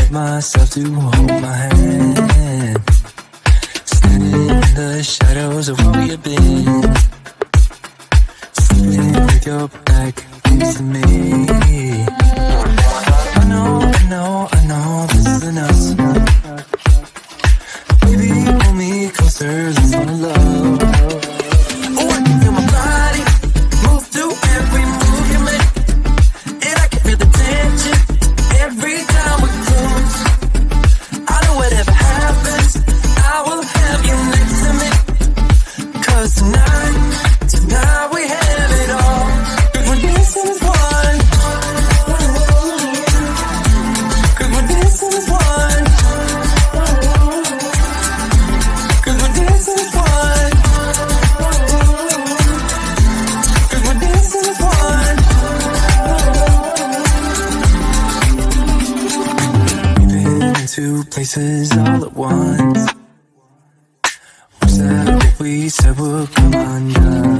get myself to hold my hand. Standing in the shadows of where we've been. Sitting with your back against me. I know, this isn't us. Baby, pull me closer, let's fall in love. Oh, I can feel my body move to every move you make. And I can feel the tension every time we close. I know whatever happens, I will have you next to me. 'Cause tonight we have it all. 'Cause we're dancing as one. 'Cause we're dancing as one. 'Cause we're dancing as one. 'Cause we're dancing as one. We've been in two places all at once. Was that what we said would come undone?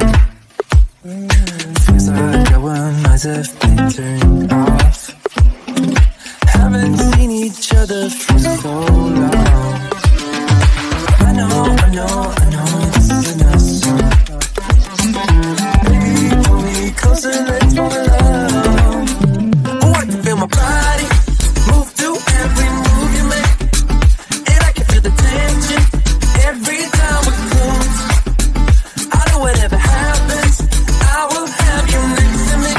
Feels like our minds have been turned off. Haven't seen each other for so long. I know, this isn't us. Baby, pull me closer, let's fall in love. Oh, I can feel my body move to every move you make. And I can feel the tension every time we close. I know whatever happens, I will have you next to me.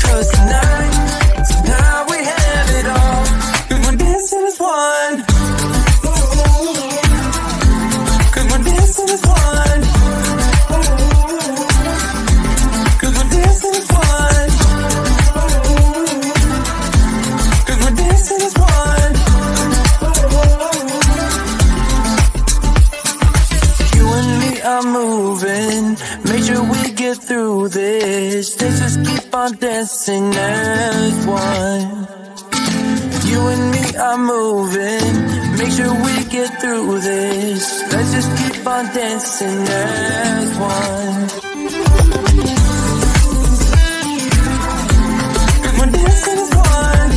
'Cause tonight we have it all. 'Cause we're dancing as one. 'Cause we're dancing as one. 'Cause we're dancing as one. 'Cause we're dancing as one. You and me are moving, make sure we get through this. Let's just keep on dancing as one. You and me are moving, make sure we get through this. Let's just keep on dancing as one. 'Cause we're dancing as one.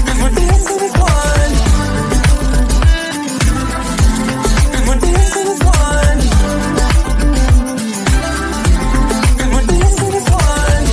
'Cause we're dancing as one. 'Cause we're dancing as one. 'Cause we're dancing as one.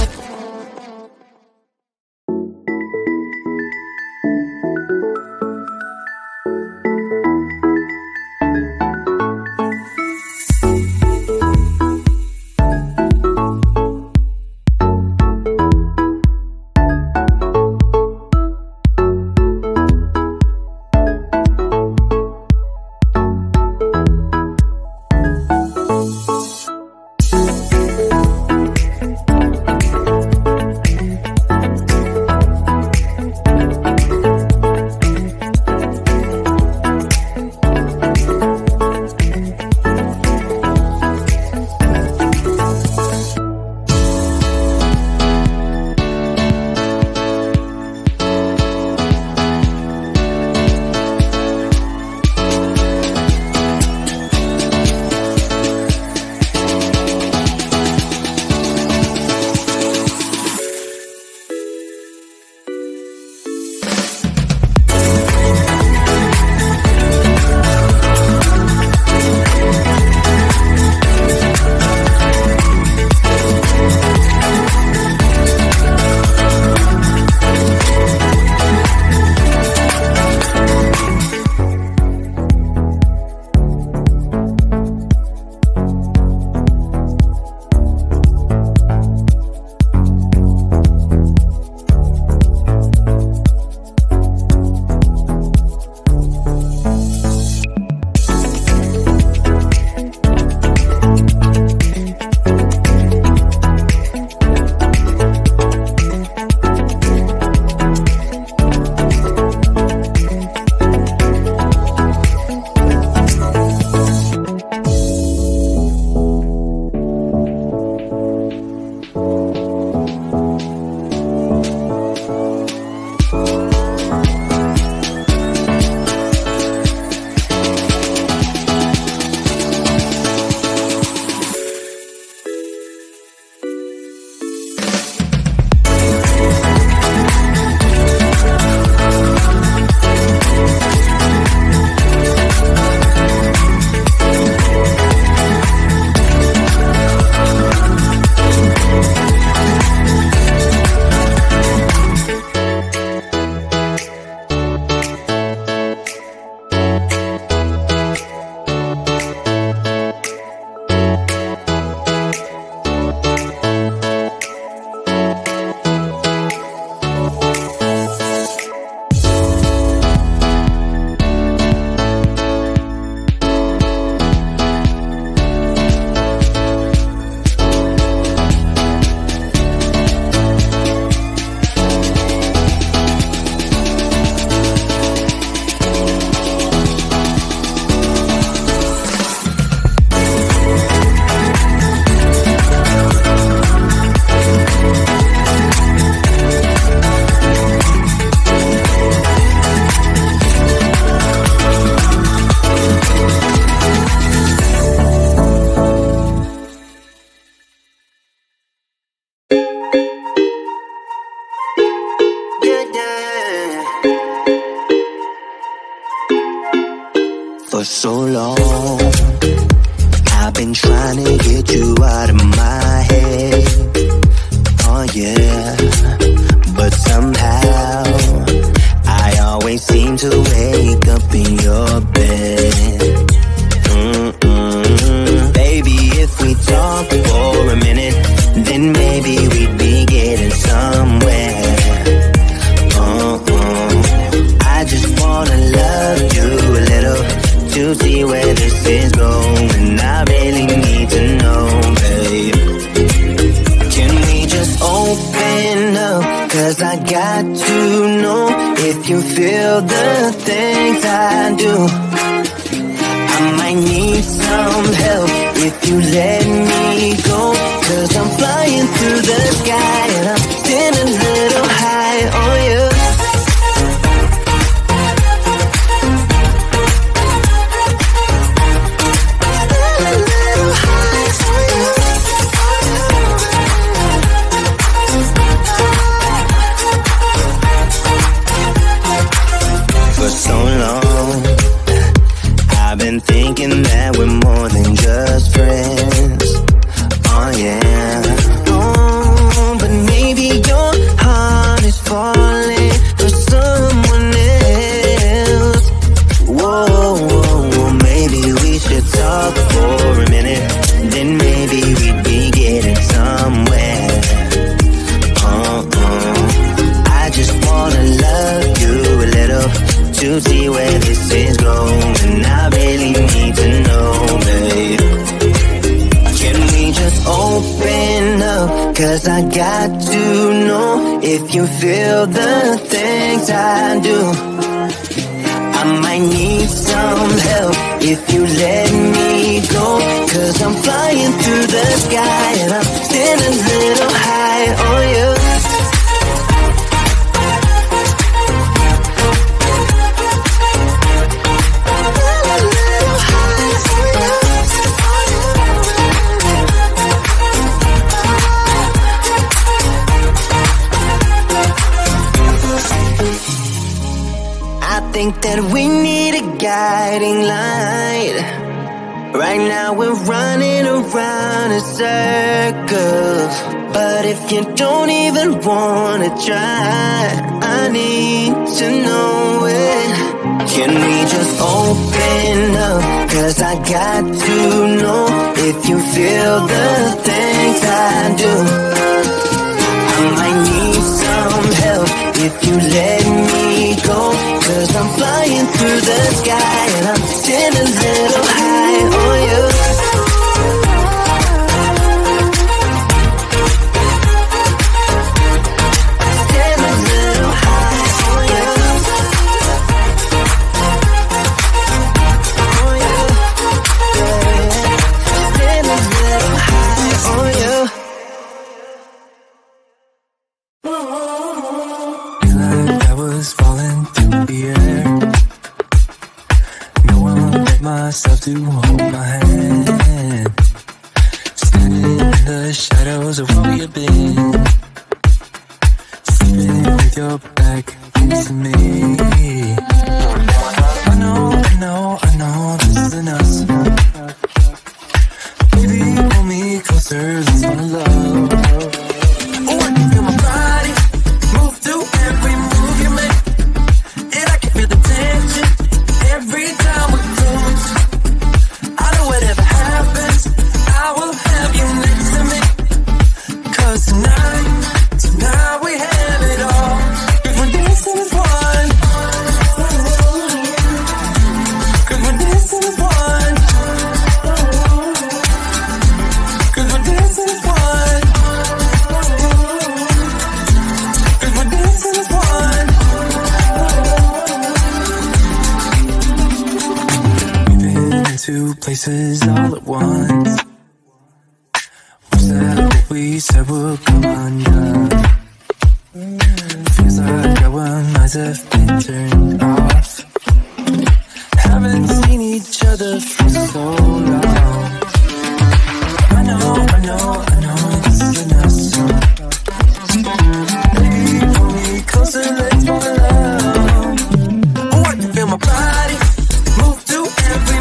For so long, I've been trying to get you out of my head. Oh yeah, but somehow I always seem to wake up in your bed. Baby, if we talk for a minute, then maybe we'd be getting somewhere. I just wanna love you a little to see where this is going. I really need to know, babe. Can we just open up? 'Cause I got to know if you feel the things I do. I might need some help if you let me go. 'Cause I'm flying through the sky and I'm still a little high on you. For so long, I've been thinking that we're more than just friends. Oh yeah. Oh, but maybe your heart is falling for someone else. Whoa, whoa, whoa, maybe we should talk for a minute. Then maybe we'd be getting somewhere. I just wanna love you a little to see where this is going. I really need to know, babe. Can we just open up? 'Cause I got to know if you feel the things I do. I might need some help if you let me go. 'Cause I'm flying through the sky and I'm still a little high on you. I think that we need a guiding light. Right now we're running around in circles. But if you don't even wanna try, I need to know it. Can we just open up? 'Cause I got to know if you feel the things I do. I might need some help if you let me go. 'Cause I'm flying through the sky and I'm still a little high on you. Still a little high on you. On you. Still a little high on you. Like I was falling through the air. No one let myself to hold my hand. Standing in the shadows of where you've been. Sleeping with your back against me. I know this isn't us. Baby, pull me closer, let's fall in love. Oh, I can feel my body move through every move you make. And I can feel the tension every time we close. I know whatever happens, I will have you next to me. 'Cause tonight we have it all. 'Cause we're dancing as one. 'Cause we're dancing as one. 'Cause we're dancing as one. 'Cause we're dancing as one. We've been in two places all at once. Was that what we said would come undone? Feels like our minds have been turned off. Haven't seen each other for so long. I know this isn't us. Baby, pull me closer, let's fall in love. Oh, I can feel my body move through every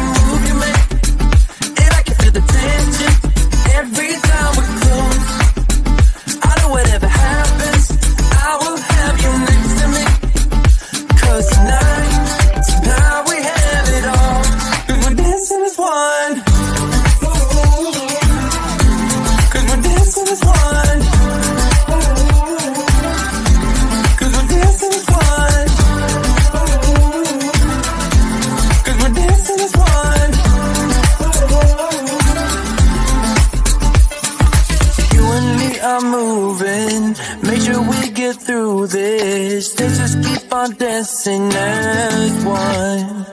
we get through this. Let's just keep on dancing as one.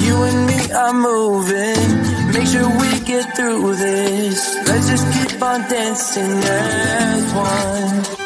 You and me are moving. Make sure we get through this. Let's just keep on dancing as one.